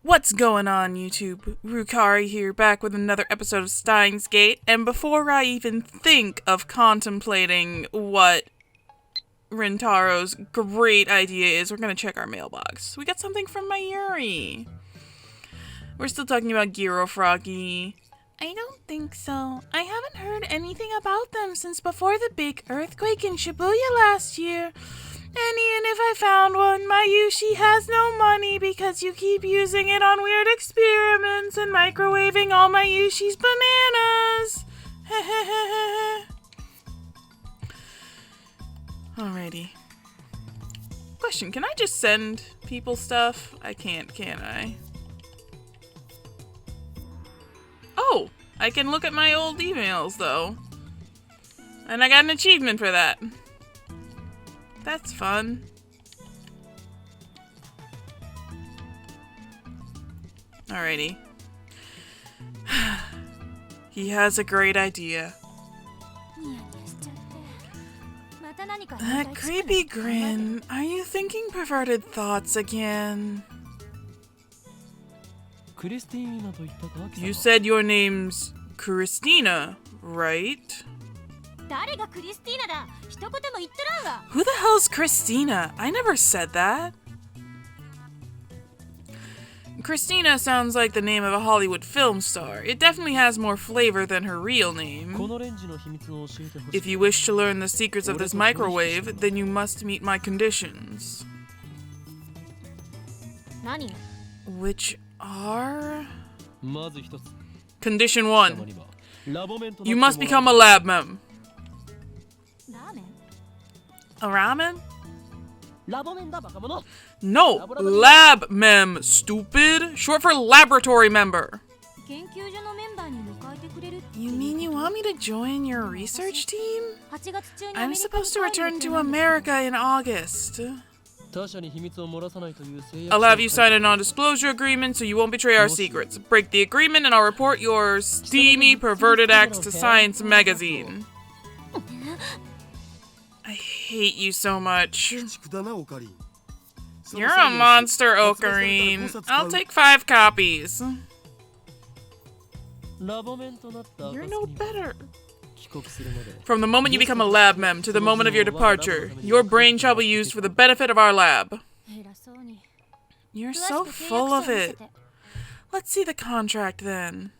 What's going on, YouTube? Rukari here, back with another episode of Steins Gate, and before I even think of contemplating what Rintaro's great idea is, we're gonna check our mailbox. We got something from Mayuri. We're still talking about Giro Froggy. I don't think so. I haven't heard anything about them since before the big earthquake in Shibuya last year. And even if I found one, Mayushi has no money because you keep using it on weird experiments and microwaving all Mayushi's bananas. Alrighty. Question, can I just send people stuff? I can't, can I? Oh, I can look at my old emails, though. And I got an achievement for that. That's fun. Alrighty. He has a great idea. That creepy grin. Are you thinking perverted thoughts again? You said your name's Christina, right? Who the hell's Christina? I never said that. Christina sounds like the name of a Hollywood film star. It definitely has more flavor than her real name. If you wish to learn the secrets of this microwave, then you must meet my conditions. Which are... Condition 1. You must become a lab mem. A ramen? No, lab mem, stupid. Short for laboratory member. You mean you want me to join your research team? I'm supposed to return to America in August. I'll have you sign a non-disclosure agreement so you won't betray our secrets. Break the agreement and I'll report your steamy, perverted acts to Science magazine. I hate you so much. You're a monster, Ocarine. I'll take 5 copies. You're no better. From the moment you become a lab mem to the moment of your departure, your brain shall be used for the benefit of our lab. You're so full of it. Let's see the contract then.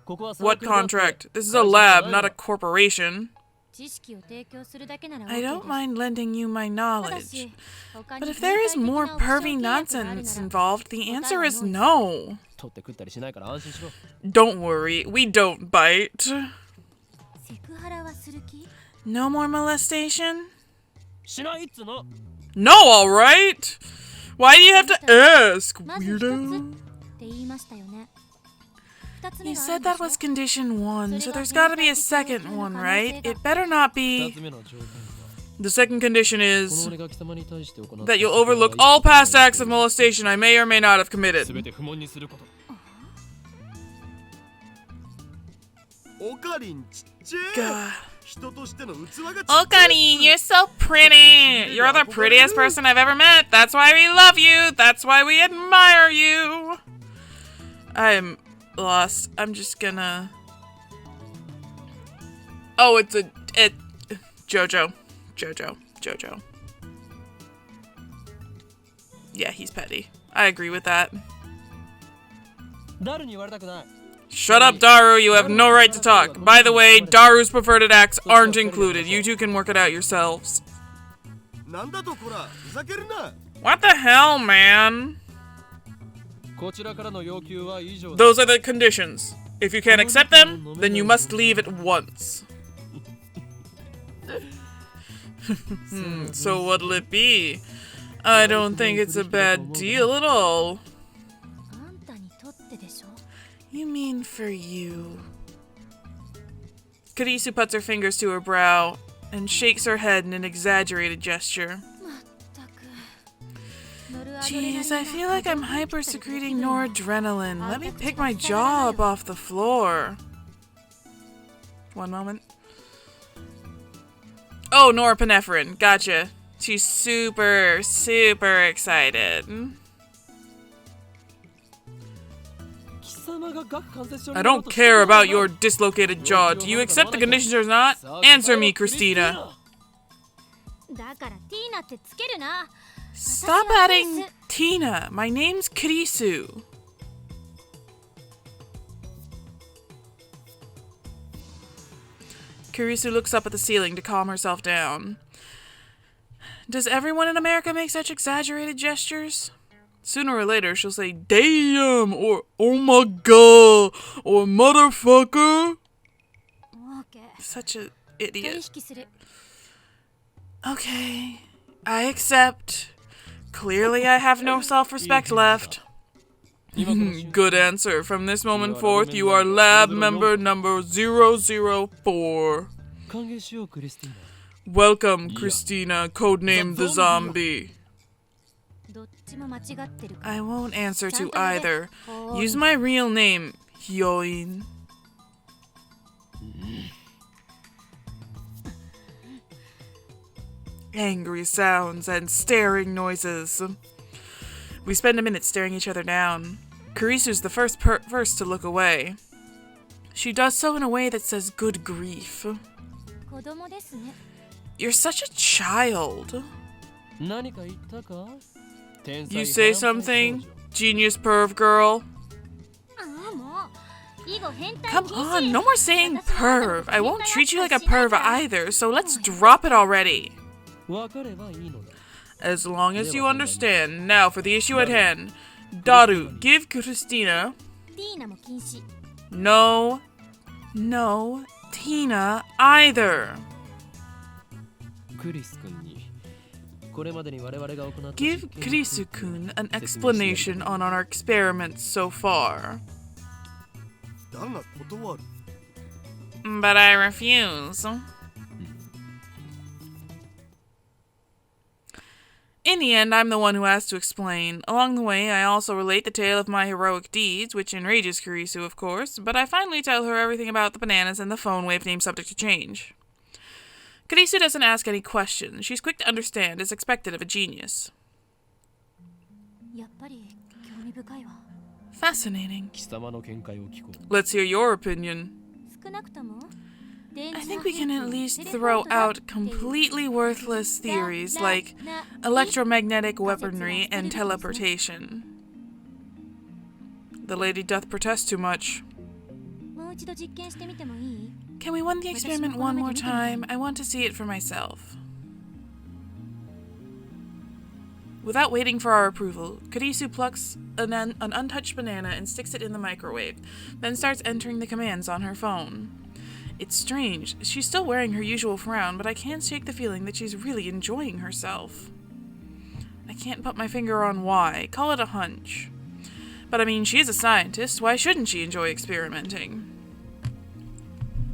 What contract? This is a lab, not a corporation. I don't mind lending you my knowledge, but if there is more pervy nonsense involved, the answer is no. Don't worry, we don't bite. No more molestation? No, alright? Why do you have to ask, weirdo? You said that was condition 1, so there's gotta be a second one, right? It better not be... The second condition is that you'll overlook all past acts of molestation I may or may not have committed. God. Ocarine, you're so pretty! You're the prettiest person I've ever met! That's why we love you! That's why we admire you! I'm lost. I'm just gonna... Oh, it's Jojo. Yeah, he's petty. I agree with that. Shut up, Daru. You have no right to talk. By the way, Daru's perverted acts aren't included. You two can work it out yourselves. What the hell, man? Those are the conditions. If you can't accept them, then you must leave at once. So what'll it be? I don't think it's a bad deal at all. You mean for you? Karisu puts her fingers to her brow and shakes her head in an exaggerated gesture. Jeez, I feel like I'm hyper-secreting noradrenaline. Let me pick my jaw up off the floor. One moment. Oh, norepinephrine. Gotcha. She's super, super excited. I don't care about your dislocated jaw. Do you accept the conditions or not? Answer me, Christina. Stop adding Tina. My name's Kurisu. Kurisu looks up at the ceiling to calm herself down. Does everyone in America make such exaggerated gestures? Sooner or later, she'll say, damn, or oh my god, or motherfucker. Such an idiot. Okay, I accept. Clearly, I have no self-respect left. Good answer. From this moment forth, you are lab member number 004. Welcome, Christina, codenamed the zombie. I won't answer to either. Use my real name, Hyoin. Angry sounds and staring noises. We spend a minute staring each other down. Kurisu's the first to look away. She does so in a way that says, good grief. You're such a child. You say something, genius perv girl? Come on, no more saying perv. I won't treat you like a perv either, so let's drop it already. As long as you understand. Now for the issue at hand. Daru, give Christina... No, Tina either. Give Kurisu-kun an explanation on our experiments so far. But I refuse. In the end, I'm the one who has to explain. Along the way, I also relate the tale of my heroic deeds, which enrages Kurisu, of course, but I finally tell her everything about the bananas and the phone wave name subject to change. Kurisu doesn't ask any questions. She's quick to understand, as expected of a genius. Fascinating. Let's hear your opinion. I think we can at least throw out completely worthless theories like electromagnetic weaponry and teleportation. The lady doth protest too much. Can we run the experiment one more time? I want to see it for myself. Without waiting for our approval, Kurisu plucks an untouched banana and sticks it in the microwave, then starts entering the commands on her phone. It's strange. She's still wearing her usual frown, but I can't shake the feeling that she's really enjoying herself. I can't put my finger on why. Call it a hunch. But I mean, she's a scientist. Why shouldn't she enjoy experimenting?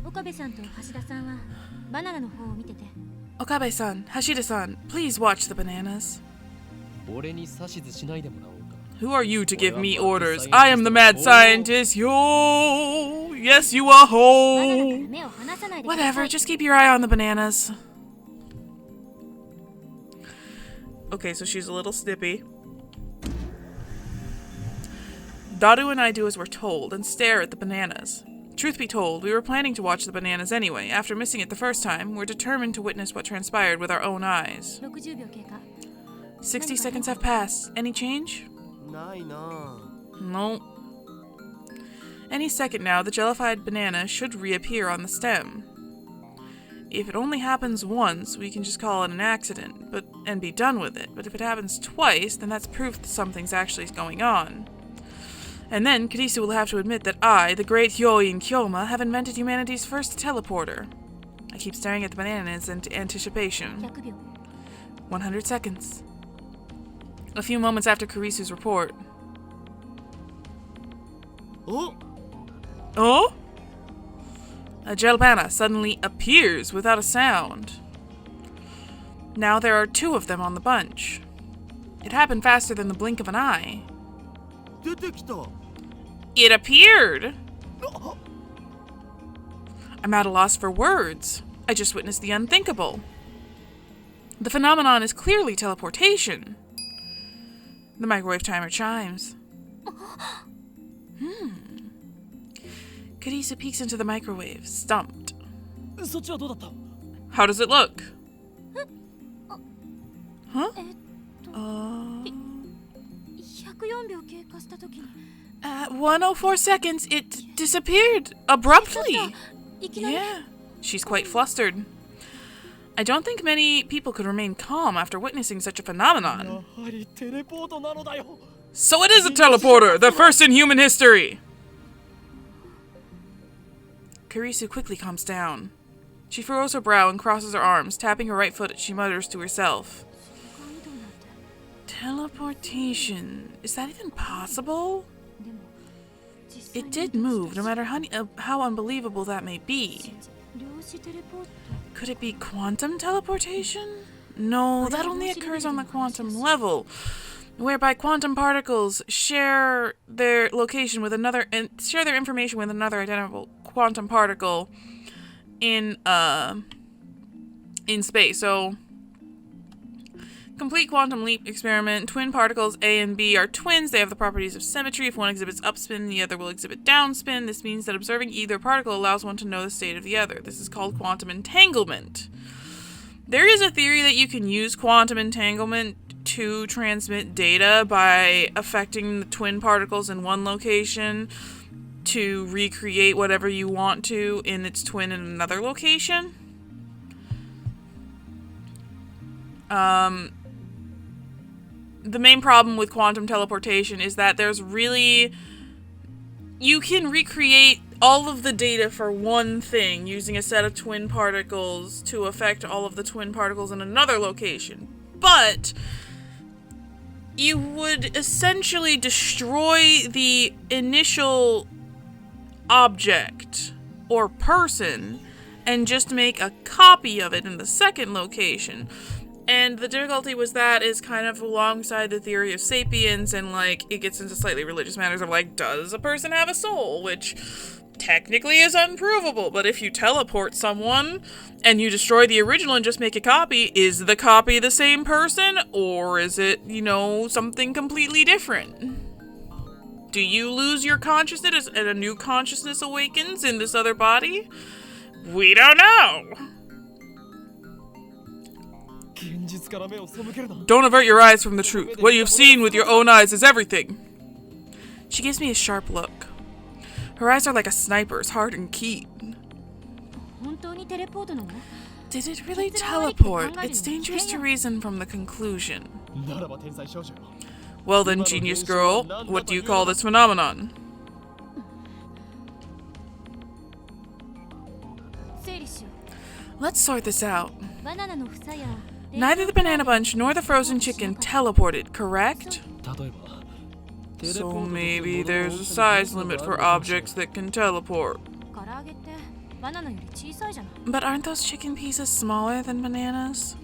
Okabe-san, Hashida-san, please watch the bananas. Who are you to give me orders? I am the mad scientist. Yo! Yes, you are ho! Whatever, just keep your eye on the bananas. Okay, so she's a little snippy. Daru and I do as we're told and stare at the bananas. Truth be told, we were planning to watch the bananas anyway. After missing it the first time, we're determined to witness what transpired with our own eyes. 60 seconds have passed. Any change? No. Any second now, the jellified banana should reappear on the stem. If it only happens once, we can just call it an accident, and be done with it. But if it happens twice, then that's proof that something's actually going on. And then Kurisu will have to admit that I, the great Hyoin Kyoma, have invented humanity's first teleporter. I keep staring at the bananas in anticipation. 100 seconds. A few moments after Kurisu's report. Oh? A jelbana suddenly appears without a sound. Now there are 2 of them on the bunch. It happened faster than the blink of an eye. It appeared! I'm at a loss for words. I just witnessed the unthinkable. The phenomenon is clearly teleportation. The microwave timer chimes. Kurisu peeks into the microwave, stumped. How does it look? Huh? 104 seconds, it disappeared abruptly. Yeah, she's quite flustered. I don't think many people could remain calm after witnessing such a phenomenon. So it is a teleporter, the first in human history! Kurisu quickly calms down. She furrows her brow and crosses her arms, tapping her right foot as she mutters to herself. Teleportation. Is that even possible? It did move, no matter how unbelievable that may be. Could it be quantum teleportation? No, that only occurs on the quantum level, whereby quantum particles share their location with another and share their information with another identical quantum particle in space. So, complete quantum leap experiment. Twin particles A and B are twins. They have the properties of symmetry. If one exhibits upspin, the other will exhibit downspin. This means that observing either particle allows one to know the state of the other. This is called quantum entanglement. There is a theory that you can use quantum entanglement to transmit data by affecting the twin particles in one location to recreate whatever you want to in its twin in another location. The main problem with quantum teleportation is that you can recreate all of the data for one thing using a set of twin particles to affect all of the twin particles in another location. But you would essentially destroy the initial object or person and just make a copy of it in the second location. And the difficulty was that is kind of alongside the theory of sapiens, and it gets into slightly religious matters of does a person have a soul? Which technically is unprovable, but if you teleport someone and you destroy the original and just make a copy, is the copy the same person? Or is it, something completely different? Do you lose your consciousness and a new consciousness awakens in this other body? We don't know! Don't avert your eyes from the truth. What you've seen with your own eyes is everything. She gives me a sharp look. Her eyes are like a sniper's, hard and keen. Did it really teleport? It's dangerous to reason from the conclusion. Well then, genius girl, what do you call this phenomenon? Let's sort this out. Neither the banana bunch nor the frozen chicken teleported, correct? So maybe there's a size limit for objects that can teleport. But aren't those chicken pieces smaller than bananas?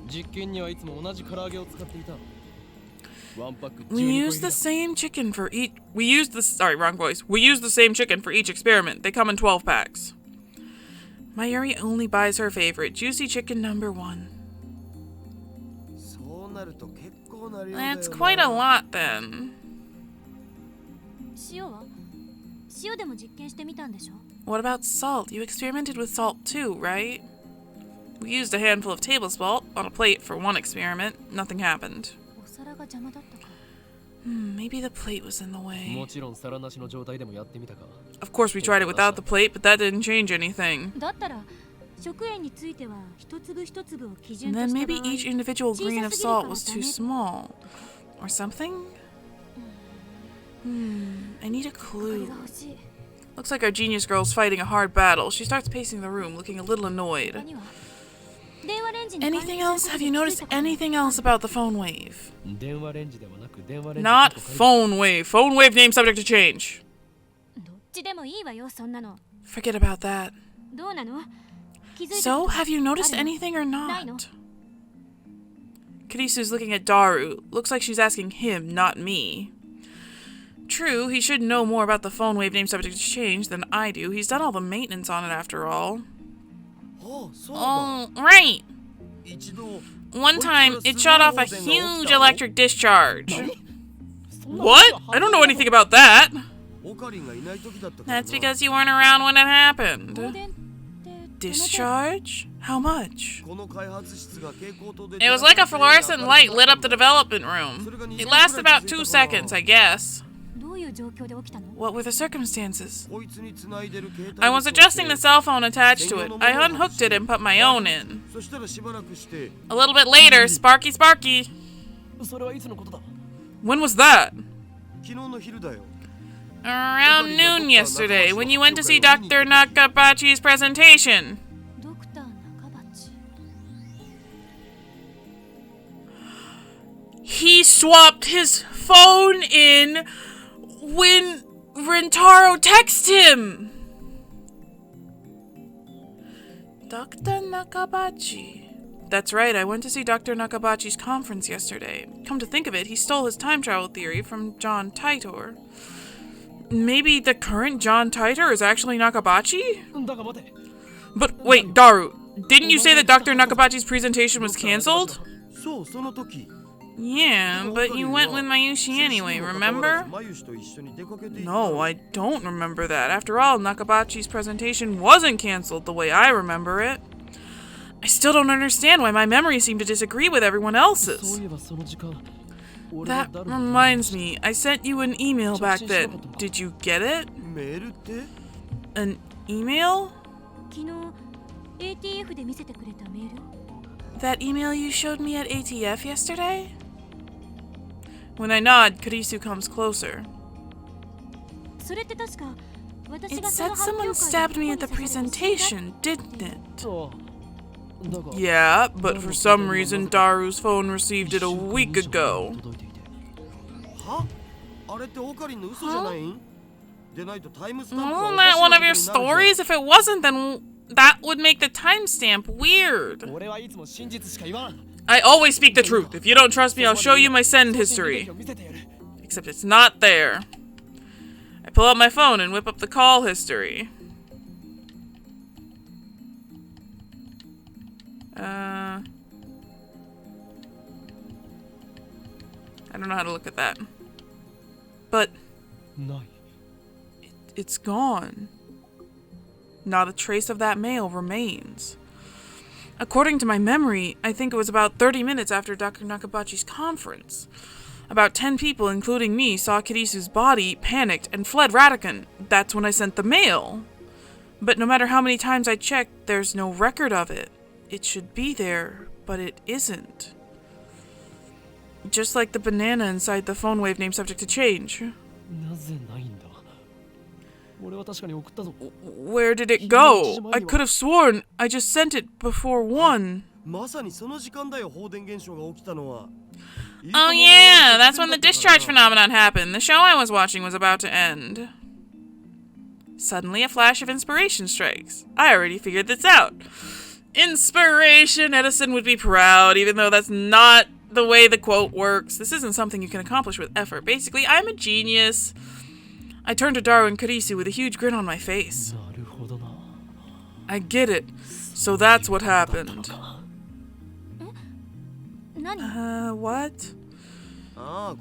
We use the same chicken for each... We use the same chicken for each experiment. They come in 12 packs. Mayuri only buys her favorite, juicy chicken number 1. That's quite a lot, then. What about salt? You experimented with salt too, right? We used a handful of table salt on a plate for one experiment. Nothing happened. Maybe the plate was in the way. Of course we tried it without the plate, but that didn't change anything. And then maybe each individual grain of salt was too small. Or something? I need a clue. Looks like our genius girl's fighting a hard battle. She starts pacing the room, looking a little annoyed. Anything else? Have you noticed anything else about the phone wave? Not phone wave. Phone wave name subject to change. Forget about that. So, have you noticed anything or not? Kurisu's looking at Daru. Looks like she's asking him, not me. True, he should know more about the phone wave name subject to change than I do. He's done all the maintenance on it after all. Oh, right! One time, it shot off a huge electric discharge. What? I don't know anything about that. That's because you weren't around when it happened. Discharge? How much? It was like a fluorescent light lit up the development room. It lasted about 2 seconds, I guess. What were the circumstances? I was adjusting the cell phone attached to it. I unhooked it and put my own in. A little bit later, Sparky Sparky. When was that? Around noon yesterday, when you went to see Dr. Nakabachi's presentation. He swapped his phone in when Rintaro texted him. Dr. Nakabachi. That's right, I went to see Dr. Nakabachi's conference yesterday. Come to think of it, he stole his time travel theory from John Titor. Maybe the current John Titor is actually Nakabachi? But wait, Daru, didn't you say that Dr. Nakabachi's presentation was cancelled? Yeah, but you went with Mayushi anyway, remember? No, I don't remember that. After all, Nakabachi's presentation wasn't cancelled the way I remember it. I still don't understand why my memories seem to disagree with everyone else's. That reminds me, I sent you an email back then. Did you get it? An email? That email you showed me at ATF yesterday? When I nod, Karisu comes closer. It said someone stabbed me at the presentation, didn't it? Yeah, but for some reason Daru's phone received it a week ago. Huh? Wasn't that one of your stories? If it wasn't, then that would make the timestamp weird. I always speak the truth. If you don't trust me, I'll show you my send history. Except it's not there. I pull out my phone and whip up the call history. I don't know how to look at that. But it's gone. Not a trace of that mail remains. According to my memory, I think it was about 30 minutes after Dr. Nakabachi's conference. About 10 people, including me, saw Kirisu's body, panicked, and fled Ratican. That's when I sent the mail. But no matter how many times I checked, there's no record of it. It should be there, but it isn't. Just like the banana inside the phone wave name subject to change. Where did it go? I could have sworn I just sent it before 1. Oh yeah, that's when the discharge phenomenon happened. The show I was watching was about to end. Suddenly a flash of inspiration strikes. I already figured this out. Inspiration! Edison would be proud, even though that's not the way the quote works. This isn't something you can accomplish with effort. Basically, I'm a genius. I turned to Daru and Karisu with a huge grin on my face. I get it. So that's what happened. What? Oh,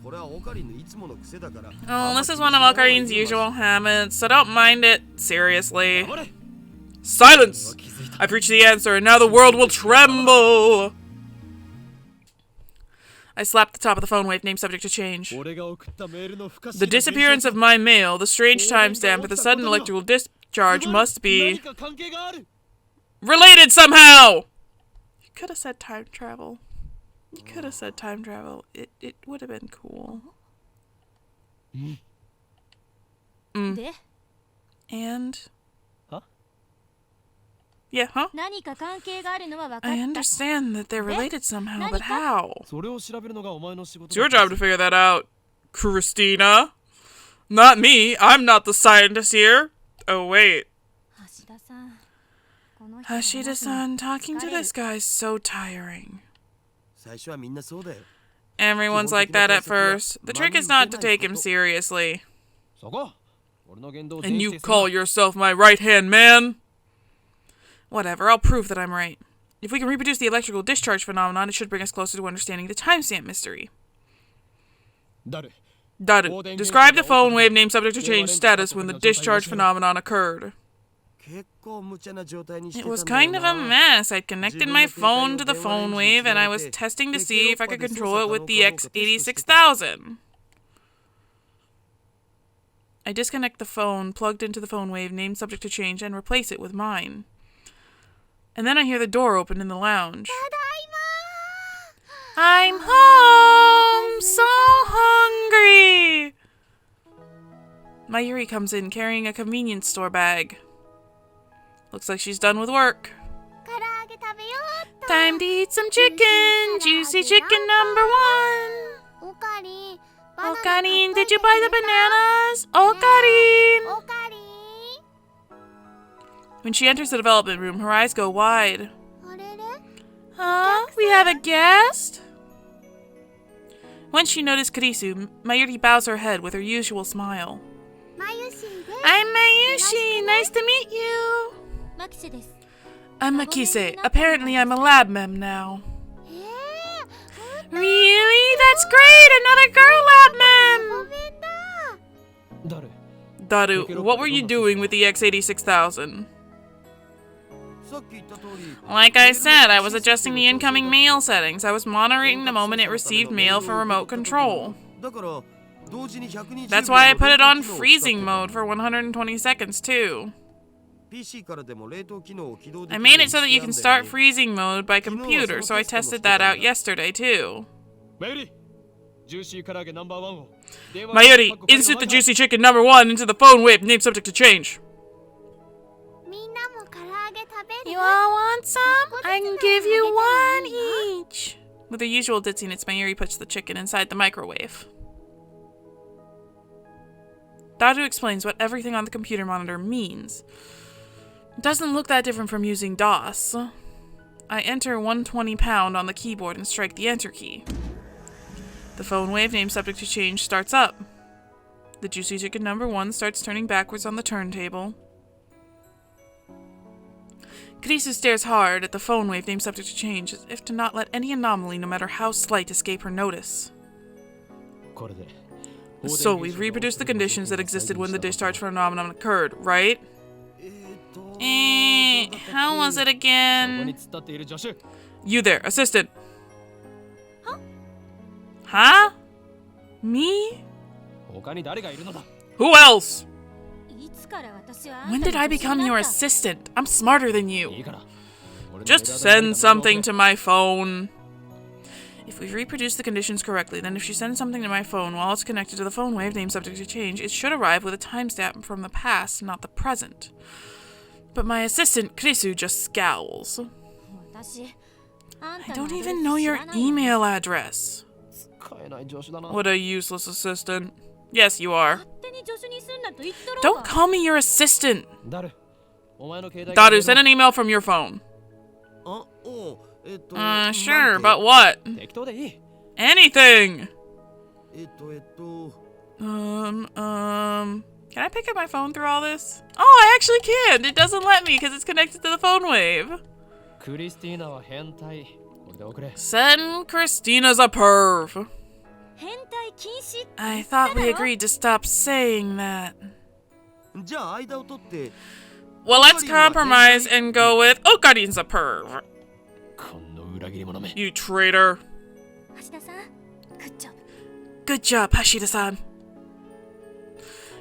this is one of Okarin's usual habits, so don't mind it seriously. Silence! I've reached the answer, and now the world will tremble! I slapped the top of the phone wave, name subject to change. The disappearance of my mail, the strange timestamp, and the sudden electrical discharge must be related somehow! You could have said time travel. You could have said time travel. It would have been cool. And? Huh? Yeah, huh? I understand that they're related somehow, but how? It's your job to figure that out, Christina. Not me. I'm not the scientist here. Oh, wait. Hashida-san, talking to this guy's so tiring. Everyone's like that at first. The trick is not to take him seriously. And you call yourself my right-hand man? Whatever, I'll prove that I'm right. If we can reproduce the electrical discharge phenomenon, it should bring us closer to understanding the timestamp mystery. Daru, describe the phone wave name subject to change status when the discharge phenomenon occurred. It was kind of a mess. I'd connected my phone to the phone wave and I was testing to see if I could control it with the X86000. I disconnect the phone plugged into the phone wave named subject to change and replace it with mine. And then I hear the door open in the lounge. I'm home! So hungry! Mayuri comes in carrying a convenience store bag. Looks like she's done with work. Time to eat some chicken! Juicy chicken number 1! Okarin, did you buy the bananas? Okarin! When she enters the development room, her eyes go wide. Huh? We have a guest? Once she noticed Kurisu, Mayuri bows her head with her usual smile. I'm Mayushi. Nice to meet you. I'm Makise. Apparently I'm a lab mem now. Really? That's great! Another girl lab mem! Daru, what were you doing with the X86000? Like I said, I was adjusting the incoming mail settings. I was monitoring the moment it received mail for remote control. That's why I put it on freezing mode for 120 seconds too. I made it so that you can start freezing mode by computer, so I tested that out yesterday too. Mayuri, insert the juicy chicken number 1 into the phone wave, name subject to change. You all want some? I can give you 1 each. With her usual ditziness, Mayuri puts the chicken inside the microwave. Daru explains what everything on the computer monitor means. It doesn't look that different from using DOS. I enter 120 pound on the keyboard and strike the enter key. The phone wave name subject to change starts up. The juicy chicken number 1 starts turning backwards on the turntable. Kurisu stares hard at the phone wave name subject to change, as if to not let any anomaly, no matter how slight, escape her notice. So we've reproduced the conditions that existed when the discharge phenomenon occurred, right? How was it again? You there, assistant. Huh? Me? Who else? When did I become your assistant? I'm smarter than you. Just send something to my phone. If we've reproduced the conditions correctly, then if she sends something to my phone while it's connected to the phone wave name subject to change, it should arrive with a timestamp from the past, not the present. But my assistant, Kurisu, just scowls. I don't even know your email address. What a useless assistant. Yes, you are. Don't call me your assistant. Daru, send an email from your phone. Sure, but what? Anything! Can I pick up my phone through all this? Oh, I actually can! It doesn't let me because it's connected to the phone wave. Send Christina's a perv. I thought we agreed to stop saying that. Well, let's compromise and go with Okarin's a perv. You traitor. Good job, Hashida-san.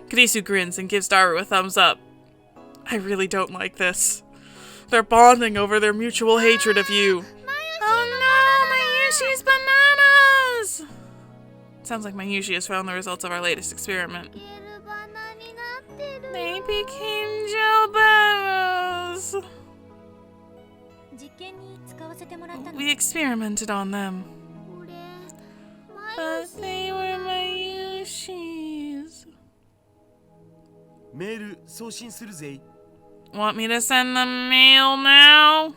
Kurisu grins and gives Daru a thumbs up. I really don't like this. They're bonding over their mutual hatred of you. Oh no, Mayushi's bananas! Sounds like Mayushi has found the results of our latest experiment. They became jailbearers. We experimented on them. But they were Mayushis. Want me to send the mail now?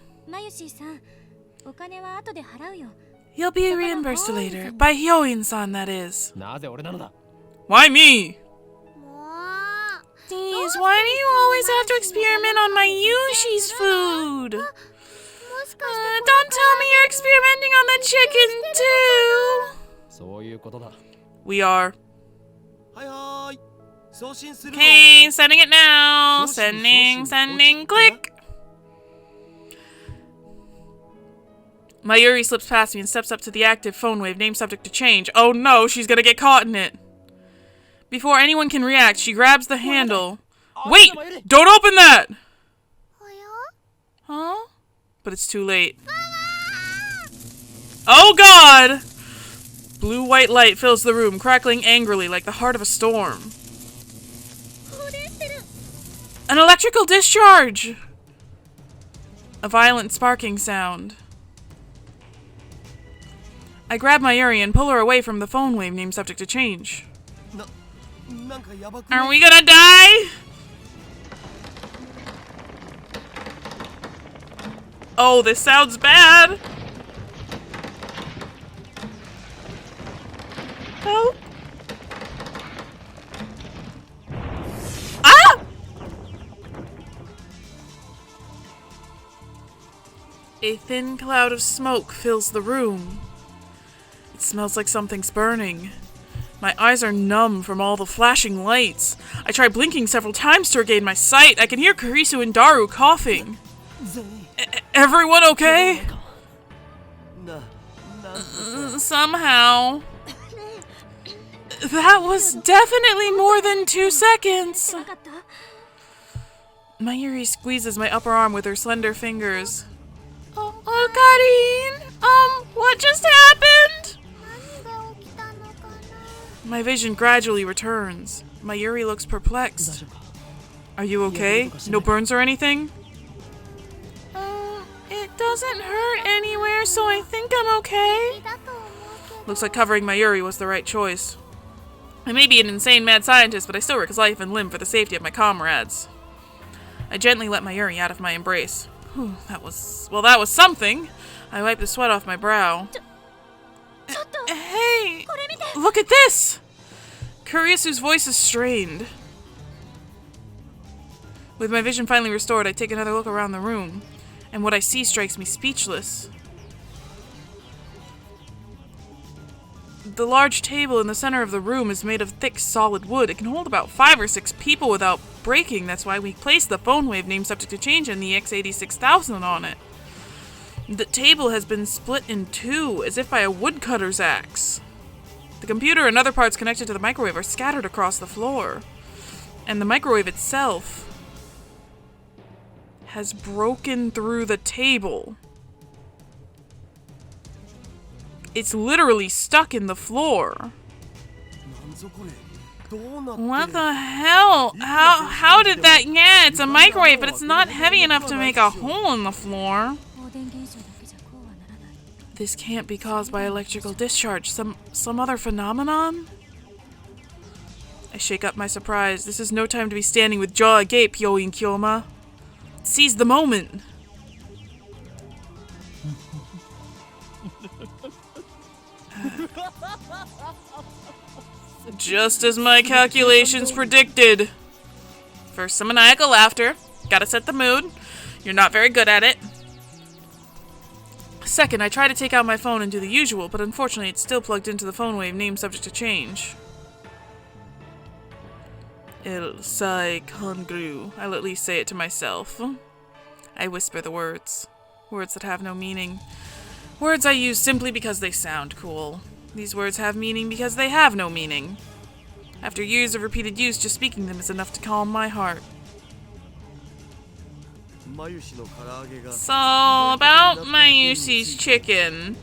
You'll be reimbursed later. By Hyoin-san, that is. Why me? Please, why do you always have to experiment on Mayushi's food? Don't tell me you're experimenting on the chicken, too! We are. Okay, sending it now. Sending, click. Mayuri slips past me and steps up to the active phone wave, name subject to change. Oh no, she's gonna get caught in it. Before anyone can react, she grabs the handle. Wait! Don't open that! Huh? But it's too late. Oh god! Blue-white light fills the room, crackling angrily like the heart of a storm. An electrical discharge! A violent sparking sound. I grab Mayuri and pull her away from the phone wave, name subject to change. Are we gonna die? Oh, this sounds bad. Help. Ah! A thin cloud of smoke fills the room. It smells like something's burning. My eyes are numb from all the flashing lights. I try blinking several times to regain my sight. I can hear Kurisu and Daru coughing. Everyone okay? Somehow. That was definitely more than 2 seconds. Mayuri squeezes my upper arm with her slender fingers. Oh, Karin! What just happened? My vision gradually returns. Mayuri looks perplexed. Are you okay? No burns or anything? It doesn't hurt anywhere, so I think I'm okay. Looks like covering Mayuri was the right choice. I may be an insane mad scientist, but I still risk life and limb for the safety of my comrades. I gently let Mayuri out of my embrace. Whew, that was something. I wiped the sweat off my brow. Hey! Look at this! Kurisu's voice is strained. With my vision finally restored, I take another look around the room, and what I see strikes me speechless. The large table in the center of the room is made of thick, solid wood. It can hold about 5 or 6 people without breaking. That's why we placed the phone wave name subject to change and the X86000 on it. The table has been split in 2, as if by a woodcutter's axe. The computer and other parts connected to the microwave are scattered across the floor. And the microwave itself has broken through the table. It's literally stuck in the floor. What the hell? How did that? Yeah, it's a microwave, but it's not heavy enough to make a hole in the floor. This can't be caused by electrical discharge. Some other phenomenon? I shake up my surprise. This is no time to be standing with jaw agape, Yoin Kyoma. Seize the moment. Just as my calculations predicted. First, some maniacal laughter. Gotta set the mood. You're not very good at it. Second, I try to take out my phone and do the usual, but unfortunately it's still plugged into the phone wave, name subject to change. El Sai Kongru. I'll at least say it to myself. I whisper the words. Words that have no meaning. Words I use simply because they sound cool. These words have meaning because they have no meaning. After years of repeated use, just speaking them is enough to calm my heart. So, about Mayushi's chicken.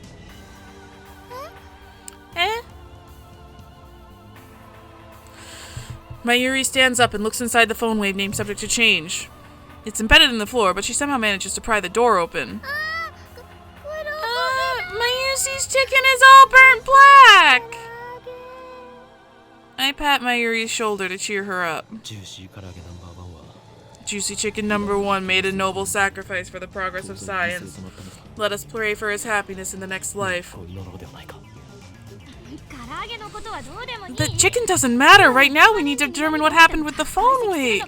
Mayuri stands up and looks inside the phone wave, name subject to change. It's embedded in the floor, but she somehow manages to pry the door open. Mayushi's chicken is all burnt black! I pat Mayuri's shoulder to cheer her up. Juicy chicken number 1 made a noble sacrifice for the progress of science. Let us pray for his happiness in the next life. The chicken doesn't matter. Right now we need to determine what happened with the phone wave.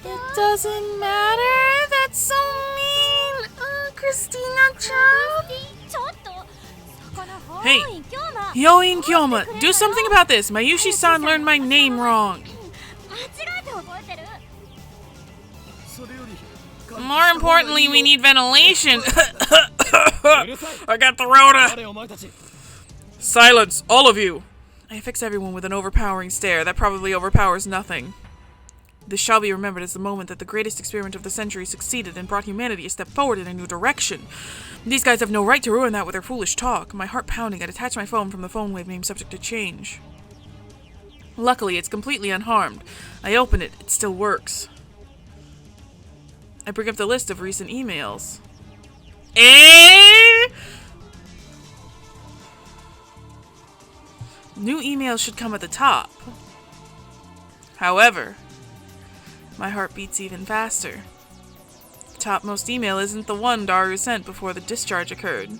It doesn't matter? That's so mean. Christina-chan? Hey, Hyoin Kyoma, do something about this. Mayushi-san learned my name wrong. More importantly, we need ventilation. I got the rota. Silence, all of you. I fix everyone with an overpowering stare that probably overpowers nothing. This shall be remembered as the moment that the greatest experiment of the century succeeded and brought humanity a step forward in a new direction. These guys have no right to ruin that with their foolish talk. My heart pounding, I detach my phone from the phone wave name subject to change. Luckily, it's completely unharmed. I open it, it still works. I bring up the list of recent emails. New emails should come at the top. However, my heart beats even faster. The topmost email isn't the one Daru sent before the discharge occurred.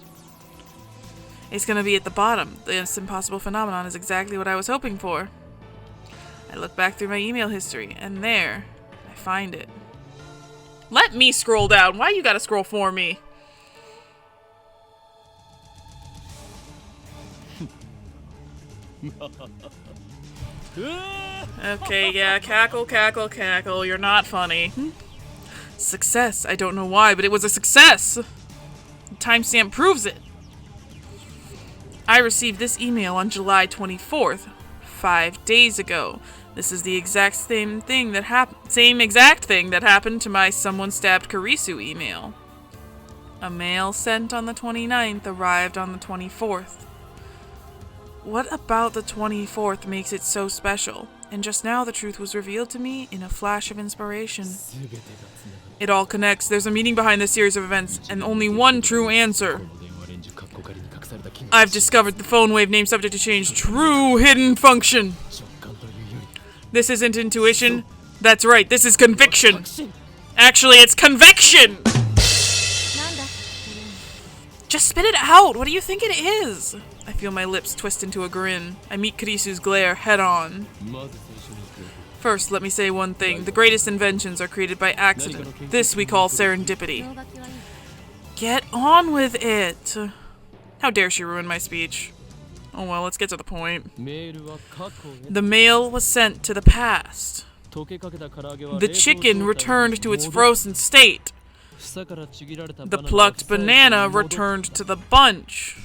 It's gonna be at the bottom. This impossible phenomenon is exactly what I was hoping for. I look back through my email history, and there, I find it. Let me scroll down. Why you gotta scroll for me? Okay, yeah, cackle, cackle, cackle. You're not funny. Success. I don't know why, but it was a success. The timestamp proves it. I received this email on July 24th, 5 days ago. This is the exact same thing that happened to my someone stabbed Kurisu email. A mail sent on the 29th arrived on the 24th. What about the 24th makes it so special? And just now the truth was revealed to me in a flash of inspiration. It all connects. There's a meaning behind this series of events, and only one true answer. I've discovered the phone wave name subject to change true hidden function. This isn't intuition. That's right, this is conviction. Actually, it's convection! Just spit it out! What do you think it is? I feel my lips twist into a grin. I meet Kurisu's glare head on. First, let me say one thing. The greatest inventions are created by accident. This we call serendipity. Get on with it! How dare she ruin my speech? Oh well, let's get to the point. The mail was sent to the past. The chicken returned to its frozen state. The plucked banana returned to the bunch.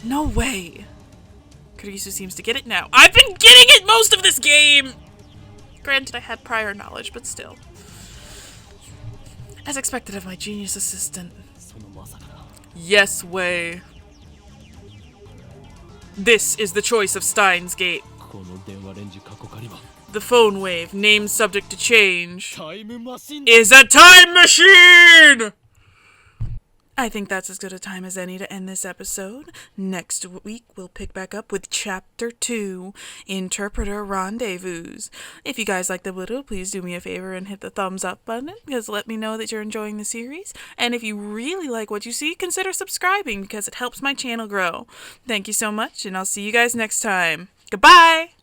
No way. Kurisu seems to get it now. I've been getting it most of this game! Granted, I had prior knowledge, but still. As expected of my genius assistant. Yes way. This is the choice of Steins Gate. The phone wave, named subject to change, is a time machine! I think that's as good a time as any to end this episode. Next week, we'll pick back up with Chapter 2, Interpreter Rendezvous. If you guys like the video, please do me a favor and hit the thumbs up button, because let me know that you're enjoying the series. And if you really like what you see, consider subscribing, because it helps my channel grow. Thank you so much, and I'll see you guys next time. Goodbye!